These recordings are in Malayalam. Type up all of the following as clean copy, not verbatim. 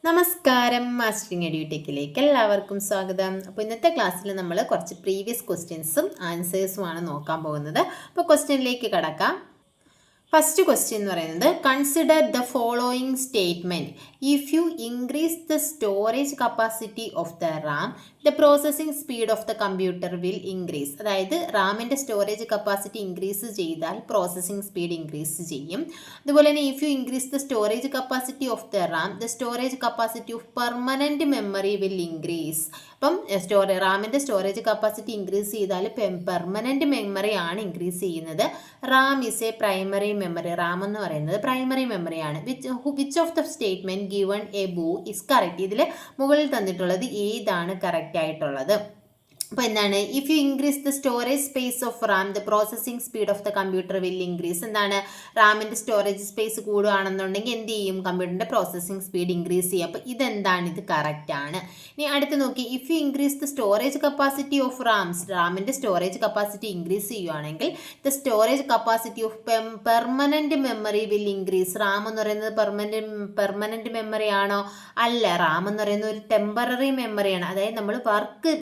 നമസ്കാരം, മാസ്റ്ററിങ് എഡ്യൂടെക്കിലേക്ക് എല്ലാവർക്കും സ്വാഗതം. അപ്പോൾ ഇന്നത്തെ ക്ലാസ്സിൽ നമ്മൾ കുറച്ച് പ്രീവിയസ് ക്വസ്റ്റ്യൻസും ആൻസേഴ്സുമാണ് നോക്കാൻ പോകുന്നത്. അപ്പോൾ ക്വസ്റ്റ്യനിലേക്ക് കടക്കാം. ഫസ്റ്റ് ക്വസ്റ്റ്യൻ എന്ന് പറയുന്നത്, consider the following statement. If you increase the storage capacity of the Ram, the processing speed of the computer will increase. അതായത് റാമിൻ്റെ സ്റ്റോറേജ് കപ്പാസിറ്റി ഇൻക്രീസ് ചെയ്താൽ പ്രോസസ്സിംഗ് സ്പീഡ് ഇൻക്രീസ് ചെയ്യും. അതുപോലെ തന്നെ if you increase the storage capacity of the Ram, the storage capacity of permanent memory will increase. അപ്പം റാമിൻ്റെ സ്റ്റോറേജ് കപ്പാസിറ്റി ഇൻക്രീസ് ചെയ്താൽ പെർമനൻറ്റ് മെമ്മറിയാണ് ഇൻക്രീസ് ചെയ്യുന്നത്. Ram is A primary memory. Ram എന്ന് പറയുന്നത് പ്രൈമറി മെമ്മറിയാണ്. Which of the statement given above is correct. ഇതിൽ മുകളിൽ തന്നിട്ടുള്ളത് ഏതാണ് കറക്റ്റ് ആയിട്ടുള്ളത്? അപ്പോൾ എന്താണ്? If you increase the storage space of RAM, the processing speed of the computer will increase. എന്താണ്? റാമിൻ്റെ സ്റ്റോറേജ് സ്പേസ് കൂടുകയാണെന്നുണ്ടെങ്കിൽ എന്ത് ചെയ്യും? കമ്പ്യൂട്ടറിൻ്റെ പ്രോസസ്സിംഗ് സ്പീഡ് ഇൻക്രീസ് ചെയ്യും. അപ്പോൾ ഇതെന്താണ്? ഇത് കറക്റ്റ് ആണ്. ഇനി അടുത്ത് നോക്കി, if you increase the storage capacity of റാമിൻ്റെ സ്റ്റോറേജ് കപ്പാസിറ്റി ഇൻക്രീസ് ചെയ്യുകയാണെങ്കിൽ the storage capacity of permanent memory will increase. RAM എന്ന് പറയുന്നത് പെർമനൻറ്റ് മെമ്മറി ആണോ? അല്ല. റാം എന്ന് പറയുന്നത് ഒരു ടെമ്പററി മെമ്മറിയാണ്. അതായത് നമ്മൾ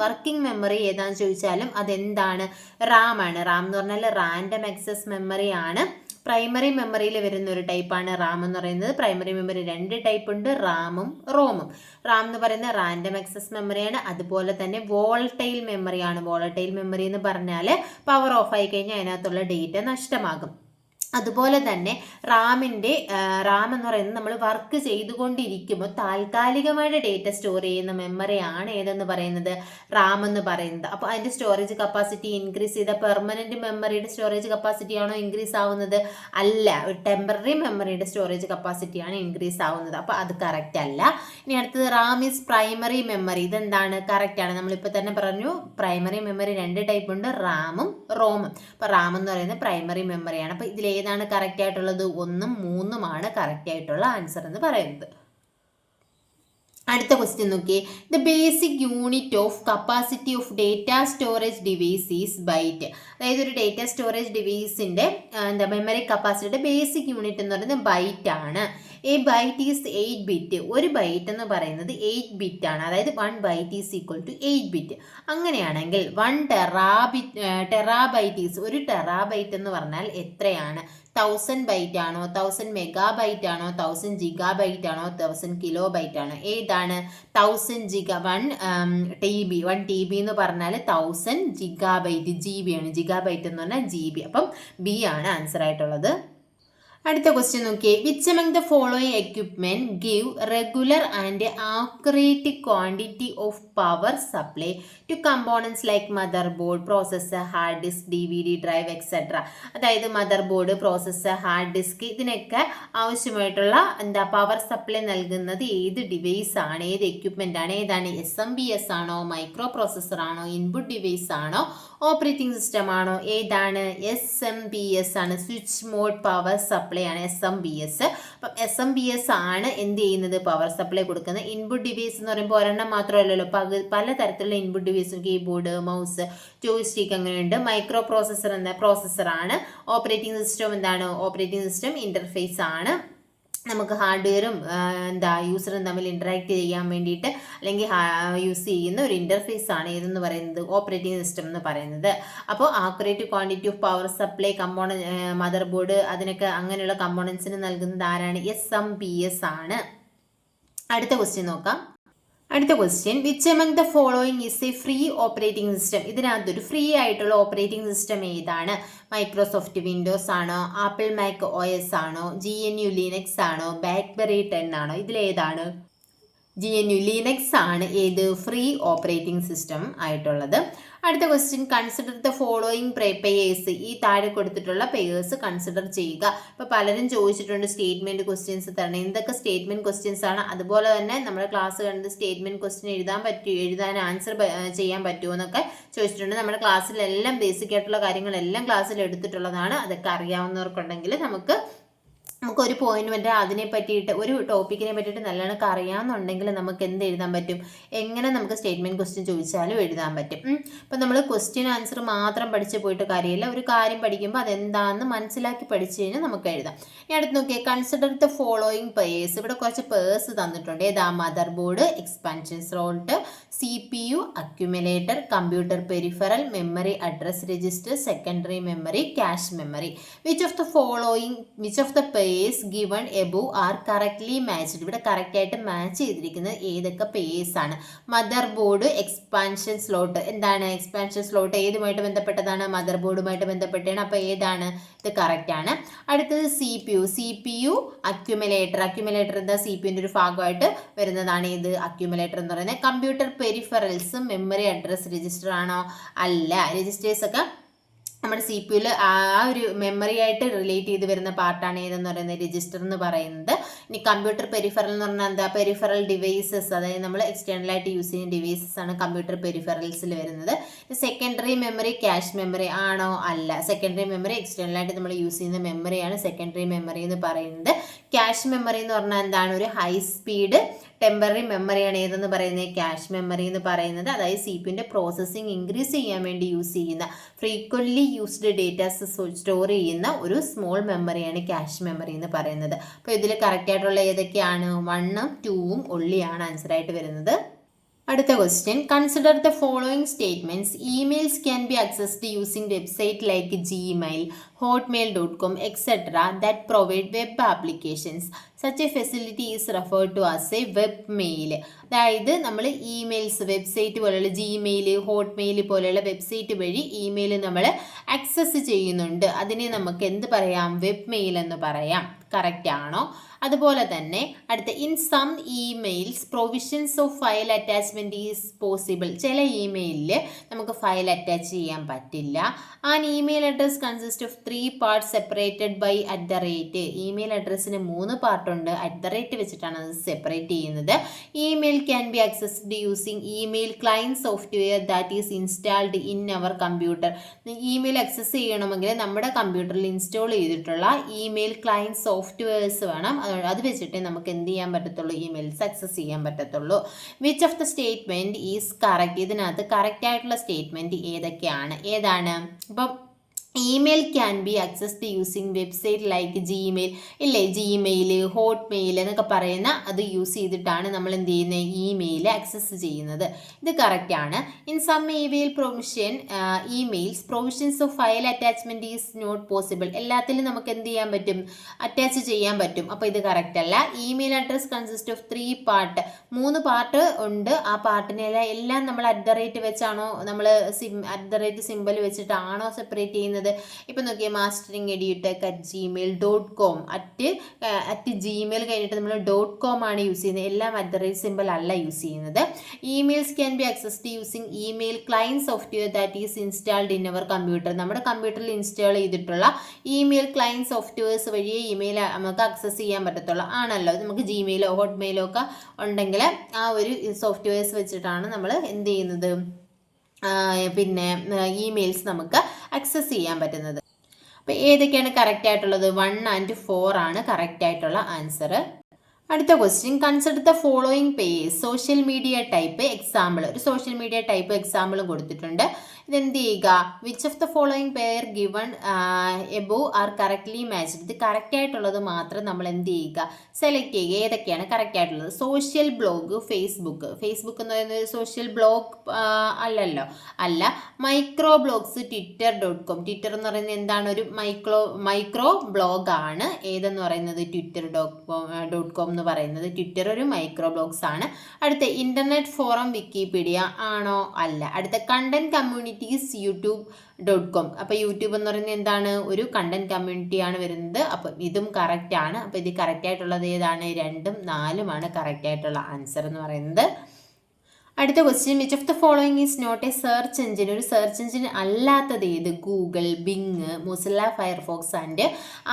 വർക്കിംഗ് മെമ്മറി ഏതാണെന്ന് ചോദിച്ചാലും അതെന്താണ്? റാം ആണ്. റാം എന്ന് പറഞ്ഞാൽ റാൻഡം ആക്സസ് മെമ്മറി ആണ്. പ്രൈമറി മെമ്മറിയിൽ വരുന്ന ഒരു ടൈപ്പാണ് റാം എന്ന് പറയുന്നത്. പ്രൈമറി മെമ്മറി രണ്ട് ടൈപ്പ് ഉണ്ട്, റാമും റോമും. റാം എന്ന് പറയുന്നത് റാൻഡം ആക്സസ് മെമ്മറിയാണ്. അതുപോലെ തന്നെ വോളട്ടൈൽ മെമ്മറിയാണ്. വോളട്ടൈൽ മെമ്മറി എന്ന് പറഞ്ഞാൽ പവർ ഓഫ് ആയി കഴിഞ്ഞാൽ അതിനകത്തുള്ള ഡേറ്റ നഷ്ടമാകും. അതുപോലെ തന്നെ റാം എന്ന് പറയുന്നത് നമ്മൾ വർക്ക് ചെയ്തുകൊണ്ടിരിക്കുമ്പോൾ താൽക്കാലികമായിട്ട് ഡേറ്റ സ്റ്റോർ ചെയ്യുന്ന മെമ്മറിയാണ് ഏതെന്ന് പറയുന്നത്? റാം എന്ന് പറയുന്നത്. അപ്പോൾ അതിൻ്റെ സ്റ്റോറേജ് കപ്പാസിറ്റി ഇൻക്രീസ് ചെയ്ത പെർമനൻറ്റ് മെമ്മറിയുടെ സ്റ്റോറേജ് കപ്പാസിറ്റി ആണോ ഇൻക്രീസ് ആവുന്നത്? അല്ല. ഒരു ടെമ്പററി മെമ്മറിയുടെ സ്റ്റോറേജ് കപ്പാസിറ്റിയാണ് ഇൻക്രീസ് ആവുന്നത്. അപ്പോൾ അത് കറക്റ്റ് അല്ല. ഇനി അടുത്തത്, റാം ഈസ് പ്രൈമറി മെമ്മറി. ഇതെന്താണ്? കറക്റ്റ് ആണ്. നമ്മളിപ്പോൾ തന്നെ പറഞ്ഞു പ്രൈമറി മെമ്മറി രണ്ട് ടൈപ്പ് ഉണ്ട്, റാമും റോമും. അപ്പോൾ റാം എന്ന് പറയുന്നത് പ്രൈമറി മെമ്മറിയാണ്. അപ്പോൾ ഇതിൽ ഏതാണ് കറക്റ്റ് ആയിട്ടുള്ളത്? 1ഉം 3ഉമാണ് കറക്റ്റ് ആയിട്ടുള്ള ആൻസർ എന്ന് പറയുന്നത്. അടുത്ത ക്വസ്റ്റ്യൻ നോക്കിയേ. The basic unit of capacity of data storage device is byte. അതായത് ഒരു ഡേറ്റ സ്റ്റോറേജ് ഡിവൈസിൻ്റെ മെമ്മറി കപ്പാസിറ്റിയുടെ ബേസിക് യൂണിറ്റ് എന്ന് പറയുന്നത് ബൈറ്റ് ആണ്. A byte is 8 bit. ഒരു ബൈറ്റ് എന്ന് പറയുന്നത് 8 ബിറ്റ് ആണ്. അതായത് 1 byte is equal to 8 bit. അങ്ങനെയാണെങ്കിൽ 1 ടെറാബൈറ്റ് ഈസ്, ഒരു ടെറാബൈറ്റ് എന്ന് പറഞ്ഞാൽ എത്രയാണ്? 1000 ബൈറ്റ് ആണോ, 1000 മെഗാബൈറ്റ് ആണോ, 1000 ജിഗാബൈറ്റ് ആണോ, 1000 കിലോ ബൈറ്റ് ആണോ? ഏതാണ്? 1 TB എന്ന് പറഞ്ഞാൽ 1000 ജിഗാബൈറ്റ്. GB ആണ്. ജിഗാബൈറ്റ് എന്ന് പറഞ്ഞാൽ GB. അപ്പം ബി ആണ് ആൻസർ ആയിട്ടുള്ളത്. അടുത്ത ക്വസ്റ്റ്യൻ നോക്കിയേ. Which among the following equipment give regular and accurate quantity of power supply to components like mother board, processor, hard disk, DVD drive etcetera. അതായത് mother board, processor, hard disk, ഇതിനൊക്കെ ആവശ്യമായിട്ടുള്ള പവർ സപ്ലൈ നൽകുന്നത് ഏത് ഡിവൈസ് ആണ്, ഏത് എക്യുപ്മെന്റ് ആണ്? ഏതാണ്? SMBS ആണോ, മൈക്രോ പ്രോസസ്സർ ആണോ, ഇൻപുട്ട് ഡിവൈസ് ആണോ, ഓപ്പറേറ്റിംഗ് സിസ്റ്റം ആണോ? ഏതാണ്? SMBS ആണ്. സ്വിച്ച് മോഡ് പവർ സപ്ലൈ ആണ് SMBS. അപ്പം SMBS ആണ് എന്ത് ചെയ്യുന്നത്? പവർ സപ്ലൈ കൊടുക്കുന്നത്. ഇൻപുട്ട് ഡിവൈസ് എന്ന് പറയുമ്പോൾ ഒരെണ്ണം മാത്രമല്ലല്ലോ, പലതരത്തിലുള്ള ഇൻപുട്ട് ഡിവൈസും, കീബോർഡ്, മൗസ്, ജോയ്സ്റ്റിക്ക് അങ്ങനെയുണ്ട്. മൈക്രോ പ്രോസസ്സർ എന്ന പ്രോസസ്സറാണ്. ഓപ്പറേറ്റിംഗ് സിസ്റ്റം എന്താണ്? ഓപ്പറേറ്റിംഗ് സിസ്റ്റം ഇൻ്റർഫേസ് ആണ്. നമുക്ക് ഹാർഡ്വെയറും യൂസറും തമ്മിൽ ഇൻറ്ററാക്ട് ചെയ്യാൻ വേണ്ടിയിട്ട് അല്ലെങ്കിൽ യൂസ് ചെയ്യുന്ന ഒരു ഇൻ്റർഫേസ് ആണ് ഏതെന്ന് പറയുന്നത്? ഓപ്പറേറ്റിംഗ് സിസ്റ്റം എന്ന് പറയുന്നത്. അപ്പോൾ accurate quantity of power supply mother board, അതിനൊക്കെ അങ്ങനെയുള്ള കമ്പോണൻസിന് നൽകുന്നത് ആരാണ്? SMBS ആണ്. അടുത്ത ക്വസ്റ്റ്യൻ നോക്കാം. അടുത്ത question, which among the following is A free operating system. ഇതിനകത്തൊരു ഫ്രീ ആയിട്ടുള്ള ഓപ്പറേറ്റിംഗ് സിസ്റ്റം ഏതാണ്? മൈക്രോസോഫ്റ്റ് വിൻഡോസ് ആണോ, ആപ്പിൾ മാക് OS ആണോ, GNU ലിനക്സ് ആണോ, ബ്ലാക്ക്ബെറി 10 ആണോ? ഇതിലേതാണ്? GNU ലിനക്സ് ആണ് ഏത്? ഫ്രീ ഓപ്പറേറ്റിംഗ് സിസ്റ്റം ആയിട്ടുള്ളത്. അടുത്ത question, consider the following payers. ഈ താഴെ കൊടുത്തിട്ടുള്ള പേയേഴ്സ് കൺസിഡർ ചെയ്യുക. ഇപ്പോൾ പലരും ചോദിച്ചിട്ടുണ്ട് സ്റ്റേറ്റ്മെൻറ്റ് ക്വസ്റ്റ്യൻസ് തരണം. എന്തൊക്കെ സ്റ്റേറ്റ്മെൻറ്റ് ക്വസ്റ്റ്യൻസ് ആണ്? അതുപോലെ തന്നെ നമ്മുടെ ക്ലാസ് കണ്ട് സ്റ്റേറ്റ്മെൻറ്റ് ക്വസ്റ്റ്യൻ എഴുതാൻ ആൻസർ ചെയ്യാൻ പറ്റുമോ എന്നൊക്കെ ചോദിച്ചിട്ടുണ്ട്. നമ്മുടെ ക്ലാസ്സിലെല്ലാം ബേസിക് ആയിട്ടുള്ള കാര്യങ്ങളെല്ലാം ക്ലാസ്സിൽ എടുത്തിട്ടുള്ളതാണ്. അതൊക്കെ അറിയാവുന്നവർക്കുണ്ടെങ്കിൽ നമുക്ക് നമുക്കൊരു പോയിന്റ് വരെ അതിനെ പറ്റിയിട്ട് ഒരു ടോപ്പിക്കിനെ പറ്റിയിട്ട് നല്ലോണം അറിയാമെന്നുണ്ടെങ്കിൽ നമുക്ക് എന്ത് എഴുതാൻ പറ്റും, എങ്ങനെ നമുക്ക് സ്റ്റേറ്റ്മെൻറ്റ് ക്വസ്റ്റ്യൻ ചോദിച്ചാലും എഴുതാൻ പറ്റും. ഇപ്പം നമ്മൾ ക്വസ്റ്റ്യൻ ആൻസർ മാത്രം പഠിച്ച് പോയിട്ട് കാര്യമില്ല, ഒരു കാര്യം പഠിക്കുമ്പോൾ അതെന്താണെന്ന് മനസ്സിലാക്കി പഠിച്ചു കഴിഞ്ഞാൽ നമുക്ക് എഴുതാം. ഇനി അടുത്ത് നോക്കിയാൽ കൺസിഡർ ദ ഫോളോയിങ് പേഴ്സ്. ഇവിടെ കുറച്ച് പേഴ്സ് തന്നിട്ടുണ്ട്. ഏതാ? Mother board, expansion slot, CPU, accumulator, computer peripheral, memory address register, secondary memory, cache memory. Which of the purse given above R correctly matched. ഇവിടെ കറക്റ്റായിട്ട് മാച്ച് ചെയ്തിരിക്കുന്നത് ഏതൊക്കെ പേഴ്സ് ആണ്? Mother board, expansion slot. എന്താണ് എക്സ്പാൻഷൻ സ്ലോട്ട്? ഏതുമായിട്ട് ബന്ധപ്പെട്ടതാണ്? മദർ ബോർഡുമായിട്ട് ബന്ധപ്പെട്ടാണ്. അപ്പോൾ ഏതാണ്? ഇത് കറക്റ്റ് ആണ്. അടുത്തത് CPU, അക്യുമുലേറ്റർ. അക്യുമുലേറ്റർ എന്താ? CPUവിൻ്റെ ഒരു ഭാഗമായിട്ട് വരുന്നതാണ് ഇത് അക്യുമുലേറ്റർ എന്ന് പറയുന്നത്. Computer peripherals memory address register ആണോ? അല്ല. രജിസ്റ്റേഴ്സ് ഒക്കെ നമ്മുടെ CPUവിൽ ആ ഒരു മെമ്മറി ആയിട്ട് റിലേറ്റ് ചെയ്ത് വരുന്ന പാർട്ടാണ് ഏതെന്ന് പറയുന്നത്? രജിസ്റ്റർ എന്ന് പറയുന്നത്. ഇനി കമ്പ്യൂട്ടർ പെരിഫറൽ എന്ന് പറഞ്ഞാൽ എന്താ? പെരിഫറൽ ഡിവൈസസ്, അതായത് നമ്മൾ എക്സ്റ്റേണലായിട്ട് യൂസ് ചെയ്യുന്ന ഡിവൈസസ് ആണ് കമ്പ്യൂട്ടർ പെരിഫറൽസിൽ വരുന്നത്. സെക്കൻഡറി മെമ്മറി ക്യാഷ് മെമ്മറി ആണോ? അല്ല. സെക്കൻഡറി മെമ്മറി എക്സ്റ്റേണലായിട്ട് നമ്മൾ യൂസ് ചെയ്യുന്ന മെമ്മറിയാണ് സെക്കൻഡറി മെമ്മറി എന്ന് പറയുന്നത്. ക്യാഷ് മെമ്മറി എന്ന് പറഞ്ഞാൽ എന്താണ്? ഒരു ഹൈ സ്പീഡ് ടെമ്പററി മെമ്മറിയാണ് ഏതെന്ന് പറയുന്നത്? ക്യാഷ് മെമ്മറി എന്ന് പറയുന്നത്. അതായത് CPUവിൻ്റെ പ്രോസസ്സിംഗ് ഇൻക്രീസ് ചെയ്യാൻ വേണ്ടി യൂസ് ചെയ്യുന്ന, ഫ്രീക്വൻ്റ്ലി യൂസ്ഡ് ഡേറ്റാസ് സ്റ്റോർ ചെയ്യുന്ന ഒരു സ്മോൾ മെമ്മറിയാണ് ക്യാഷ് മെമ്മറി എന്ന് പറയുന്നത്. അപ്പോൾ ഇതിൽ കറക്റ്റ് ആയിട്ടുള്ള ഏതൊക്കെയാണ്? 1ഉം 2ഉം ഒള്ളിയാണ് ആൻസറായിട്ട് വരുന്നത്. അടുത്ത question, consider the following statements. Emails can be accessed using website like Gmail, hotmail.com, etc. that provide web applications. Such a facility is referred to as a web mail. അതായത് നമ്മൾ ഇമെയിൽസ് വെബ്സൈറ്റ് പോലെയുള്ള Gmail, ഹോട്ട്മെയിൽ പോലെയുള്ള വെബ്സൈറ്റ് വഴി ഇമെയിൽ നമ്മൾ ആക്സസ് ചെയ്യുന്നുണ്ട്. അതിനെ നമുക്ക് എന്ത് പറയാം? വെബ് മെയിൽ എന്ന് പറയാം. കറക്റ്റ് ആണോ? അതുപോലെ തന്നെ അടുത്ത, in some emails provisions of file attachment is possible. ചില ഇമെയിലിൽ നമുക്ക് ഫയൽ അറ്റാച്ച് ചെയ്യാൻ പറ്റില്ല. An email address consist of 3 parts separated by @. Email അഡ്രസ്സിന് 3 പാർട്ടുണ്ട്. @ വെച്ചിട്ടാണ് അത് സെപ്പറേറ്റ് ചെയ്യുന്നത്. Email can be accessed using email client software that is installed in our computer. Email access ചെയ്യണമെങ്കിൽ നമ്മുടെ കമ്പ്യൂട്ടറിൽ ഇൻസ്റ്റാൾ ചെയ്തിട്ടുള്ള ഇമെയിൽ ക്ലയൻറ്റ് സോഫ്റ്റ്വെയർസ് വേണം. അത് വെച്ചിട്ട് നമുക്ക് എന്ത് ചെയ്യാൻ പറ്റത്തുള്ളൂ? ഇമെയിൽസ് ആക്സസ് ചെയ്യാൻ പറ്റത്തുള്ളൂ. Which of the statement is correct. ഇതിനകത്ത് കറക്റ്റ് ആയിട്ടുള്ള സ്റ്റേറ്റ്മെൻറ്റ് ഏതൊക്കെയാണ്? ഏതാണ്? അപ്പം email can be accessed using website like Gmail ഇല്ലേ? Gmail, ഹോട്ട്മെയിൽ എന്നൊക്കെ പറയുന്ന അത് യൂസ് ചെയ്തിട്ടാണ് നമ്മൾ എന്ത് ചെയ്യുന്നത്? ഇമെയിൽ ആക്സസ് ചെയ്യുന്നത്. ഇത് കറക്റ്റ് ആണ്. In some email emails provisions of file attachment is not possible. എല്ലാത്തിലും നമുക്ക് എന്ത് ചെയ്യാൻ പറ്റും? അറ്റാച്ച് ചെയ്യാൻ പറ്റും. അപ്പോൾ ഇത് കറക്റ്റ് അല്ല. Email address consist of 3 part. 3 part ഉണ്ട്. ആ പാർട്ടിനെല്ലാം എല്ലാം നമ്മൾ @ വെച്ചാണോ, നമ്മൾ സിമ്പൽ വെച്ചിട്ടാണോ സെപ്പറേറ്റ് ചെയ്യുന്നത്? ഇപ്പം നോക്കിയാൽ masteringedutek@gmail.com @gmail കഴിഞ്ഞിട്ട് നമ്മൾ .com ആണ് യൂസ് ചെയ്യുന്നത്. എല്ലാം @ സിമ്പൽ അല്ല യൂസ് ചെയ്യുന്നത്. Emails can be accessed using email client software that is installed in our computer. നമ്മുടെ കമ്പ്യൂട്ടറിൽ ഇൻസ്റ്റാൾ ചെയ്തിട്ടുള്ള ഇമെയിൽ ക്ലയൻറ്റ് സോഫ്റ്റ്വെയർസ് വഴിയേ ഇമെയിൽ നമുക്ക് ആക്സസ് ചെയ്യാൻ പറ്റത്തുള്ളൂ. ആണല്ലോ. നമുക്ക് Gmail, ഹോട്ട്മെയിലോ ഒക്കെ ഉണ്ടെങ്കിൽ ആ ഒരു സോഫ്റ്റ്വെയർസ് വെച്ചിട്ടാണ് നമ്മൾ എന്ത് ചെയ്യുന്നത്? പിന്നെ ഇമെയിൽസ് നമുക്ക് ആക്സസ് ചെയ്യാൻ പറ്റുന്നത്. അപ്പോൾ ഏതൊക്കെയാണ് കറക്റ്റ് ആയിട്ടുള്ളത്? 1 and 4 ആണ് കറക്റ്റ് ആയിട്ടുള്ള ആൻസർ. അടുത്ത question, consider the following purse. Social media type example. ഒരു സോഷ്യൽ മീഡിയ ടൈപ്പ് എക്സാമ്പിൾ കൊടുത്തിട്ടുണ്ട്. ഇതെന്ത് ചെയ്യുക? Which of the following pair given above R correctly matched. ഇത് കറക്റ്റ് ആയിട്ടുള്ളത് മാത്രം നമ്മൾ എന്ത് ചെയ്യുക? സെലക്ട് ചെയ്യുക. ഏതൊക്കെയാണ് കറക്റ്റ് ആയിട്ടുള്ളത്? Social blog Facebook. ഫേസ്ബുക്ക് എന്ന് പറയുന്നത് സോഷ്യൽ ബ്ലോഗ് അല്ലല്ലോ. അല്ല. Micro blogs Twitter.com. ട്വിറ്റർ എന്ന് പറയുന്നത് എന്താണ്? ഒരു മൈക്രോ ബ്ലോഗാണ്. ഏതെന്ന് പറയുന്നത്? Twitter.com എന്ന് പറയുന്നത്. ട്വിറ്റർ ഒരു മൈക്രോ ബ്ലോഗ്സ് ആണ്. അടുത്ത, ഇൻ്റർനെറ്റ് ഫോറം വിക്കിപീഡിയ ആണോ? അല്ല. അടുത്ത, കണ്ടന്റ് കമ്മ്യൂണിറ്റീസ് YouTube.com. അപ്പോൾ യൂട്യൂബ് എന്ന് പറയുന്നത് എന്താണ്? ഒരു കണ്ടന്റ് കമ്മ്യൂണിറ്റിയാണ് വരുന്നത്. അപ്പം ഇതും കറക്റ്റ് ആണ്. അപ്പോൾ ഇത് കറക്റ്റ് ആയിട്ടുള്ളത് ഏതാണ്? 2ഉം 4ഉമാണ് കറക്റ്റ് ആയിട്ടുള്ള ആൻസർ എന്ന് പറയുന്നത്. അടുത്ത question, which of the following is not a search engine? ഒരു സെർച്ച് എഞ്ചിൻ അല്ലാത്തത് ഏത്? Google, Bing, Mozilla Firefox and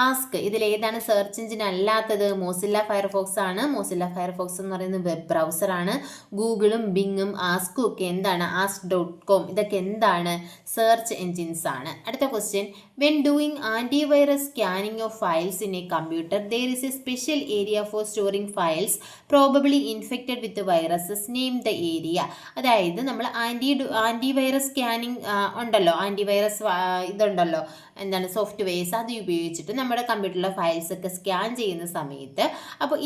Ask. ഇതിൽ ഏതാണ് സെർച്ച് എഞ്ചിൻ അല്ലാത്തത്? മൊസില്ല ഫയർഫോക്സ് ആണ്. മൊസില്ല ഫയർഫോക്സ് എന്ന് പറയുന്നത് വെബ് ബ്രൗസറാണ്. ഗൂഗിളും ബിങ്ങും ആസ്കും ഒക്കെ എന്താണ്? ask.com. ഇതൊക്കെ എന്താണ്? സെർച്ച് എഞ്ചിൻസ് ആണ്. അടുത്ത question, when doing antivirus scanning of files in a computer there is a special area for storing files probably infected with viruses. Name the area. അതായത് നമ്മൾ ആൻറ്റിവൈറസ് സ്കാനിങ് ഉണ്ടല്ലോ, ആൻറ്റിവൈറസ് ഇതുണ്ടല്ലോ, എന്താണ്, സോഫ്റ്റ്വെയർസ്, അത് ഉപയോഗിച്ചിട്ട് നമ്മുടെ കമ്പ്യൂട്ടറിലെ ഫയൽസ് ഒക്കെ സ്കാൻ ചെയ്യുന്ന സമയത്ത് അപ്പോൾ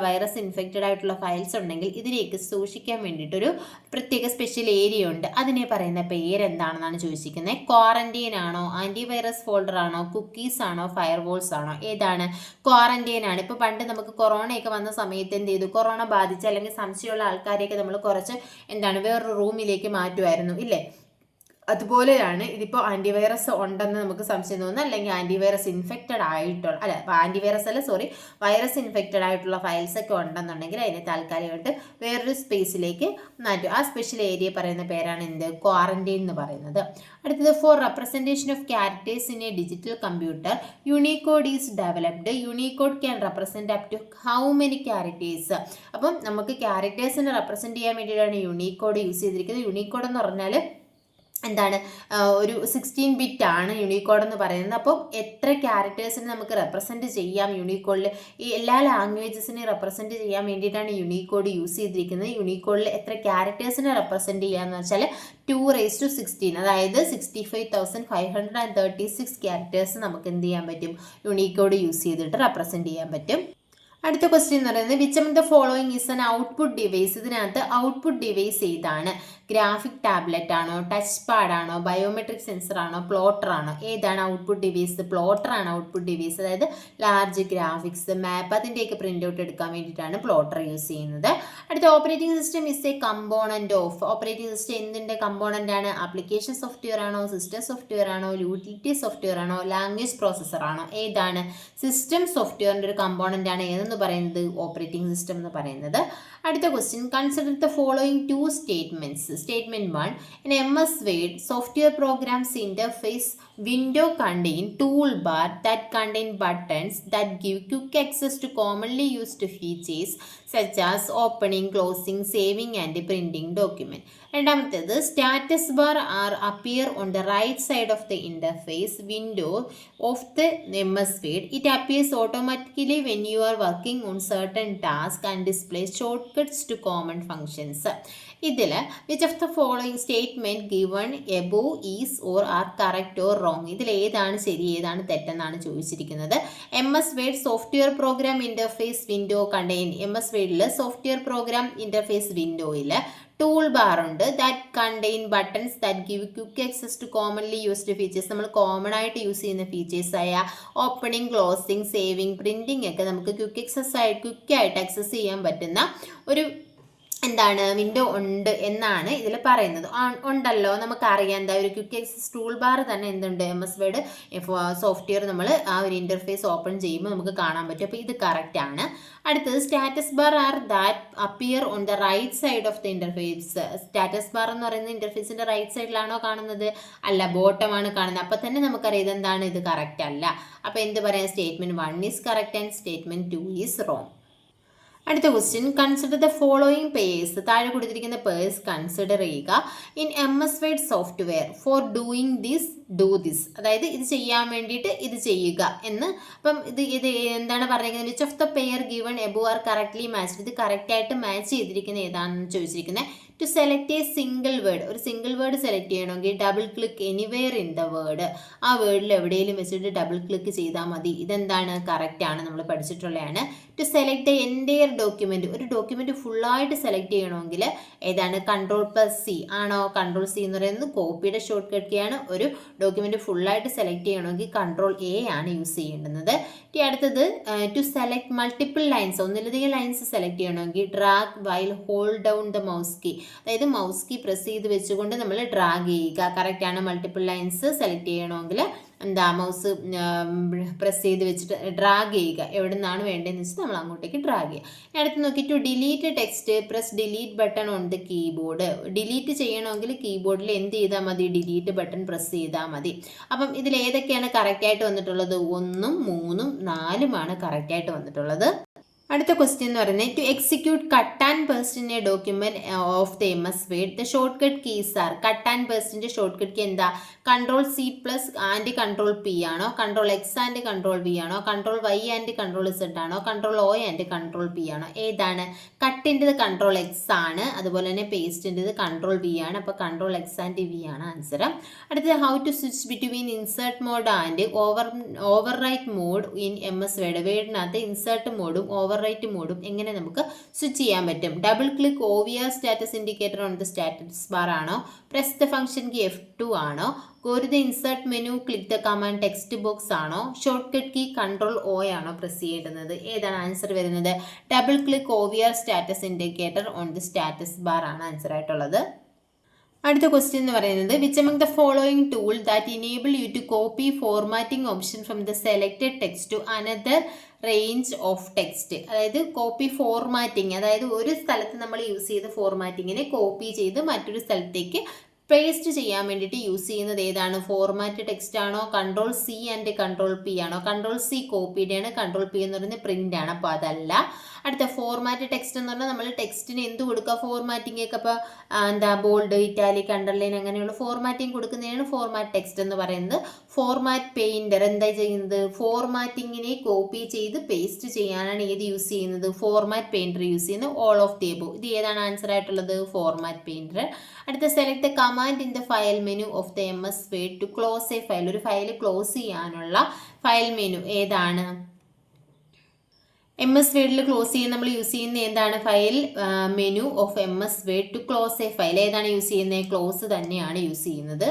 വൈറസ് ഇൻഫെക്റ്റഡ് ആയിട്ടുള്ള ഫയൽസ് ഉണ്ടെങ്കിൽ ഇതിലേക്ക് സൂക്ഷിക്കാൻ വേണ്ടിയിട്ടൊരു പ്രത്യേക സ്പെഷ്യൽ ഏരിയ ഉണ്ട്. അതിനെ പറയുന്ന പേരെന്താണെന്നാണ് ചോദിച്ചിരിക്കുന്നത്. ക്വാറന്റൈൻ ആണോ, ആൻറ്റിവൈറസ് ഫോൾഡർ ആണോ, കുക്കീസ് ആണോ, ഫയർവോൾസ് ആണോ? ഏതാണ്? ക്വാറന്റൈൻ ആണ്. ഇപ്പോൾ പണ്ട് നമുക്ക് കൊറോണയൊക്കെ വന്ന സമയത്ത് എന്ത് ചെയ്തു? കൊറോണ ബാധിച്ച അല്ലെങ്കിൽ സംശയമുള്ള ആൾക്കാരെയൊക്കെ നമ്മൾ കുറച്ച് വേറൊരു റൂമിലേക്ക് മാറ്റുമായിരുന്നു, ഇല്ലേ? അതുപോലെയാണ് ഇതിപ്പോൾ ആൻറ്റിവൈറസ് ഉണ്ടെന്ന് നമുക്ക് സംശയം തോന്നുന്നു, അല്ലെങ്കിൽ ആൻറ്റിവൈറസ് ഇൻഫെക്റ്റഡ് ആയിട്ടുള്ള വൈറസ് ഇൻഫെക്റ്റഡ് ആയിട്ടുള്ള ഫയൽസ് ഒക്കെ ഉണ്ടെന്നുണ്ടെങ്കിൽ അതിനെ താൽക്കാലികമായിട്ട് വേറൊരു സ്പേസിലേക്ക് മാറ്റും. ആ സ്പെഷ്യൽ ഏരിയ പറയുന്ന പേരാണ് എന്ത്? ക്വാറന്റൈൻ എന്ന് പറയുന്നത്. അടുത്തത്, for representation of characters in a digital computer Unicode is developed. Unicode can represent up to how many characters? അപ്പം നമുക്ക് ക്യാരക്ടേഴ്സിനെ റെപ്രസെൻറ്റ് ചെയ്യാൻ വേണ്ടിയിട്ടാണ് യൂണിക്കോഡ് യൂസ് ചെയ്തിരിക്കുന്നത്. യൂണിക്കോഡ് എന്ന് പറഞ്ഞാൽ എന്താണ്? ഒരു 16 ബിറ്റ് ആണ് യൂണിക്കോഡ് എന്ന് പറയുന്നത്. അപ്പോൾ എത്ര ക്യാരക്ടേഴ്സിനെ നമുക്ക് റെപ്രസെൻറ്റ് ചെയ്യാം യൂണിക്കോഡിൽ? ഈ എല്ലാ ലാംഗ്വേജസിനെ റെപ്രസെൻറ്റ് ചെയ്യാൻ വേണ്ടിയിട്ടാണ് യൂണിക്കോഡ് യൂസ് ചെയ്തിരിക്കുന്നത്. യൂണിക്കോഡിൽ എത്ര ക്യാരക്ടേഴ്സിനെ റെപ്രസെൻറ്റ് ചെയ്യാന്ന് വെച്ചാൽ 2⁻16, അതായത് 65,536 ക്യാരക്ടേഴ്സ് നമുക്ക് എന്ത് ചെയ്യാൻ പറ്റും? യൂണിക്കോഡ് യൂസ് ചെയ്തിട്ട് റെപ്രസെൻറ്റ് ചെയ്യാൻ പറ്റും. അടുത്ത ക്വസ്റ്റ്യൻ എന്ന് പറയുന്നത്, which of the following is an output device? ഇതിനകത്ത് ഔട്ട്പുട്ട് ഡിവൈസ് ഏതാണ്? ഗ്രാഫിക് ടാബ്ലറ്റ് ആണോ, ടച്ച് പാഡ് ആണോ, ബയോമെട്രിക് സെൻസർ ആണോ, പ്ലോട്ടർ ആണോ? ഏതാണ് ഔട്ട്പുട്ട് ഡിവൈസ്? പ്ലോട്ടർ ആണ് ഔട്ട്പുട്ട് ഡിവൈസ്. അതായത് ലാർജ് ഗ്രാഫിക്സ്, മാപ്പ്, അതിൻ്റെയൊക്കെ പ്രിൻ്റ് ഔട്ട് എടുക്കാൻ വേണ്ടിയിട്ടാണ് പ്ലോട്ടർ യൂസ് ചെയ്യുന്നത്. അടുത്ത, operating system is A component of. Operating system എന്തിൻ്റെ കമ്പോണന്റ് ആണ്? ആപ്ലിക്കേഷൻ സോഫ്റ്റ്വെയർ ആണോ, സിസ്റ്റം സോഫ്റ്റ്വെയർ ആണോ, യൂട്ടിലിറ്റി സോഫ്റ്റ്വെയർ ആണോ, ലാംഗ്വേജ് പ്രോസസ്സർ ആണോ? ഏതാണ്? സിസ്റ്റം സോഫ്റ്റ്വെയറിൻ്റെ ഒരു കമ്പോണന്റ് ആണ് ഏതെന്ന് പറയുന്നത്? ഓപ്പറേറ്റിംഗ് സിസ്റ്റം എന്ന് പറയുന്നത്. അടുത്ത question, consider the following 2 statements. Statement 1. In MS Word, software programs interface window contain toolbar that contain buttons that give quick access to commonly used features such as opening, closing, saving and printing document. രണ്ടാമത്തേത്, status bar appear on the right side of the interface window of the MS Word. It appears automatically when you are working on certain tasks and displays shortcuts to common functions. ഇതിൽ which of the following statement given above is or are correct or wrong? ഇതിൽ ഏതാണ് ശരി, ഏതാണ് തെറ്റെന്നാണ് ചോദിച്ചിരിക്കുന്നത്. MS Word software program interface window contain. MS Wordൽ സോഫ്റ്റ്വെയർ പ്രോഗ്രാം ഇൻ്റർഫേസ് വിൻഡോയിൽ ടൂൾ ബാർ ഉണ്ട്. That contain buttons that give quick access to commonly used features. നമ്മൾ കോമൺ ആയിട്ട് യൂസ് ചെയ്യുന്ന ഫീച്ചേഴ്സായ ഓപ്പണിംഗ്, ക്ലോസിംഗ്, സേവിങ്, പ്രിൻറ്റിംഗ് ഒക്കെ നമുക്ക് ക്വിക്കായിട്ട് ആക്സസ് ചെയ്യാൻ പറ്റുന്ന ഒരു വിൻഡോ ഉണ്ട് എന്നാണ് ഇതിൽ പറയുന്നത്. ഉണ്ടല്ലോ, നമുക്കറിയാം. എന്താ ഒരു ക്വിക്ക് ആക്സസ് ടൂൾ ബാർ തന്നെ എന്തുണ്ട്? MS Word സോഫ്റ്റ്വെയർ നമ്മൾ ആ ഒരു ഇൻ്റർഫേസ് ഓപ്പൺ ചെയ്യുമ്പോൾ നമുക്ക് കാണാൻ പറ്റും. അപ്പോൾ ഇത് കറക്റ്റ് ആണ്. അടുത്തത്, status bar are that appear on the right side of the interface. Status bar എന്ന് പറയുന്നത് ഇൻ്റർഫേസിൻ്റെ റൈറ്റ് സൈഡിലാണോ കാണുന്നത്? അല്ല, ബോട്ടമാണ് കാണുന്നത്. അപ്പോൾ തന്നെ നമുക്കറിയാം ഇതെന്താണ്, ഇത് കറക്റ്റ് അല്ല. അപ്പോൾ എന്ത് പറയാം? Statement 1 is correct and statement 2 is wrong. അടുത്ത question, consider the following pairs. താഴെ കൊടുത്തിരിക്കുന്ന പേഴ്സ് കൺസിഡർ ചെയ്യുക. In MS Word software for doing this do this. അതായത് ഇത് ചെയ്യാൻ വേണ്ടിയിട്ട് ഇത് ചെയ്യുക എന്ന്. അപ്പം ഇത് എന്താണ് പറഞ്ഞിരിക്കുന്നത്? Which of the pair given above are correctly matched. ഇത് കറക്റ്റായിട്ട് മാച്ച് ചെയ്തിരിക്കുന്നത് ഏതാണെന്ന് ചോദിച്ചിരിക്കുന്നത്. To select a single word. ഒരു സിംഗിൾ വേർഡ് സെലക്ട് ചെയ്യണമെങ്കിൽ double click anywhere in the word. ആ വേർഡിൽ എവിടെയെങ്കിലും വെച്ചിട്ട് ഡബിൾ ക്ലിക്ക് ചെയ്താൽ മതി. ഇതെന്താണ്? കറക്റ്റ് ആണ്, നമ്മൾ പഠിച്ചിട്ടുള്ളതാണ്. To select the entire document. ഒരു ഡോക്യുമെൻറ്റ് ഫുള്ളായിട്ട് സെലക്ട് ചെയ്യണമെങ്കിൽ ഏതാണ്? Ctrl+C ആണോ? Ctrl+C എന്ന് പറയുന്നത് കോപ്പിയുടെ ഷോർട്ട് കട്ട് കീയാണ്. ഒരു ഡോക്യുമെൻറ്റ് ഫുള്ളായിട്ട് സെലക്ട് ചെയ്യണമെങ്കിൽ Ctrl+A ആണ് യൂസ് ചെയ്യേണ്ടുന്നത്. അടുത്തത്, ടു സെലക്ട് മൾട്ടിപ്പിൾ ലൈൻസ്. ഒന്നിലധികം ലൈൻസ് സെലക്ട് ചെയ്യണമെങ്കിൽ drag while hold down the mouse key. അതായത് മൗസ് കീ പ്രസ് ചെയ്ത് വെച്ചുകൊണ്ട് നമ്മൾ ഡ്രാഗ് ചെയ്യുക. കറക്റ്റ് ആണ്. മൾട്ടിപ്പിൾ ലൈൻസ് സെലക്ട് ചെയ്യണമെങ്കിൽ എന്താ മൗസ് പ്രസ് ചെയ്ത് വെച്ചിട്ട് ഡ്രാഗ് ചെയ്യുക. എവിടെ നിന്നാണ് വേണ്ടതെന്ന് വെച്ചാൽ നമ്മൾ അങ്ങോട്ടേക്ക് ഡ്രാഗ് ചെയ്യുക. അടുത്ത് നോക്കി to delete text press delete button on the keyboard. Delete ചെയ്യണമെങ്കിൽ കീബോർഡിൽ എന്ത് ചെയ്താൽ മതി? ഡിലീറ്റ് ബട്ടൺ പ്രസ് ചെയ്താൽ മതി. അപ്പം ഇതിൽ ഏതൊക്കെയാണ് കറക്റ്റായിട്ട് വന്നിട്ടുള്ളത്? 1, 3, 4 കറക്റ്റായിട്ട് വന്നിട്ടുള്ളത്. അടുത്ത ക്വസ്റ്റ്യൻ എന്ന് പറയുന്നത് to execute cut and paste in a document of the MS Word the short cut keys are. Cut and പേസ്റ്റിന്റെ ഷോർട്ട് കട്ട് കീ എന്താ? Ctrl+C ആൻഡ് Ctrl+P ആണോ? Ctrl+X ആൻഡ് Ctrl+V ആണോ? Ctrl+Y ആൻഡ് Ctrl+Z ആണോ? Ctrl+O ആൻഡ് Ctrl+P ആണോ? ഏതാണ്? കട്ടിൻ്റെത് Ctrl+X ആണ്, അതുപോലെ തന്നെ പേസ്റ്റിൻ്റെത് Ctrl+V ആണ്. അപ്പോൾ Ctrl+X ആൻഡ് V ആണ് ആൻസർ. അടുത്തത് how to switch between insert mode and overwrite mode in MS Word. വേർഡിനകത്ത് ഇൻസേർട്ട് മോഡും ഓവർറൈറ്റ് മോഡും എങ്ങനെ നമുക്ക് സ്വിച്ച് ചെയ്യാൻ പറ്റും? Double click OVR status indicator on the status bar ആണോ? Press the function key F2 ആണോ? Go to the insert menu click the command text box ആണോ? ഷോർട്ട് കട്ട് കീ Ctrl+O ആണോ പ്രസ് ചെയ്യേണ്ടുന്നത്? ഏതാണ് ആൻസർ വരുന്നത്? Double click OVR status indicator on the status bar ആണ് ആൻസർ ആയിട്ടുള്ളത്. അടുത്ത ക്വസ്റ്റ്യൻ എന്ന് പറയുന്നത് which among the following tool that enable you to copy formatting option from the selected text to another range of text. അതായത് കോപ്പി ഫോർമാറ്റിംഗ്, അതായത് ഒരു സ്ഥലത്ത് നമ്മൾ യൂസ് ചെയ്ത ഫോർമാറ്റിങ്ങിനെ കോപ്പി ചെയ്ത് മറ്റൊരു സ്ഥലത്തേക്ക് പേസ്റ്റ് ചെയ്യാൻ വേണ്ടിയിട്ട് യൂസ് ചെയ്യുന്നത് ഏതാണ്? ഫോർമാറ്റ് ടെക്സ്റ്റ് ആണോ? Ctrl+C ആൻഡ് Ctrl+P ആണോ? Ctrl+C കോപ്പിയുടെ ആണ്, Ctrl+P എന്ന് പറയുന്നത് പ്രിൻ്റ് ആണ്, അപ്പോൾ അതല്ല. അടുത്ത ഫോർമാറ്റ് ടെക്സ്റ്റ് എന്ന് പറഞ്ഞാൽ നമ്മൾ ടെക്സ്റ്റിന് എന്ത് കൊടുക്കുക? ഫോർമാറ്റിംഗ് ഒക്കെ ഇപ്പോൾ എന്താ ബോൾഡ്, ഇറ്റാലിക്, അണ്ടർലൈൻ അങ്ങനെയുള്ള ഫോർമാറ്റിംഗ് കൊടുക്കുന്നതിനാണ് ഫോർമാറ്റ് ടെക്സ്റ്റ് എന്ന് പറയുന്നത്. ഫോർമാറ്റ് പെയിൻറ്റർ എന്താ ചെയ്യുന്നത്? ഫോർമാറ്റിങ്ങിനെ കോപ്പി ചെയ്ത് പേസ്റ്റ് ചെയ്യാനാണ് ഏത് യൂസ് ചെയ്യുന്നത്? ഫോർമാറ്റ് പെയിൻറ്റർ യൂസ് ചെയ്യുന്നത്. All of the above. ഇത് ഏതാണ് ആൻസർ ആയിട്ടുള്ളത്? Format painter. അടുത്ത select the command in the file menu of the MS Word to close a file. ഒരു ഫയൽ ക്ലോസ് ചെയ്യാനുള്ള ഫയൽ മെനു ഏതാണ്? MS Wordൽ ക്ലോസ് ചെയ്യാൻ നമ്മൾ യൂസ് ചെയ്യുന്ന എന്താണ്? File menu of MS Word to close a file. ഏതാണ് യൂസ് ചെയ്യുന്നത്? ക്ലോസ് തന്നെയാണ് യൂസ് ചെയ്യുന്നത്.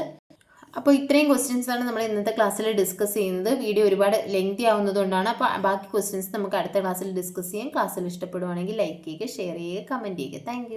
അപ്പോൾ ഇത്രയും ക്വസ്റ്റ്യൻസ് ആണ് നമ്മൾ ഇന്നത്തെ ക്ലാസ്സിൽ ഡിസ്കസ് ചെയ്യുന്നത്. വീഡിയോ ഒരുപാട് ലെങ്തി ആവുന്നതുകൊണ്ടാണ്. അപ്പോൾ ബാക്കി ക്വസ്റ്റ്യൻസ് നമുക്ക് അടുത്ത ക്ലാസ്സിൽ ഡിസ്കസ് ചെയ്യാം. ക്ലാസ്സിൽ ഇഷ്ടപ്പെടുവാണെങ്കിൽ ലൈക്ക് ചെയ്യുക, ഷെയർ ചെയ്യുക, കമൻറ്റ് ചെയ്യുക. താങ്ക്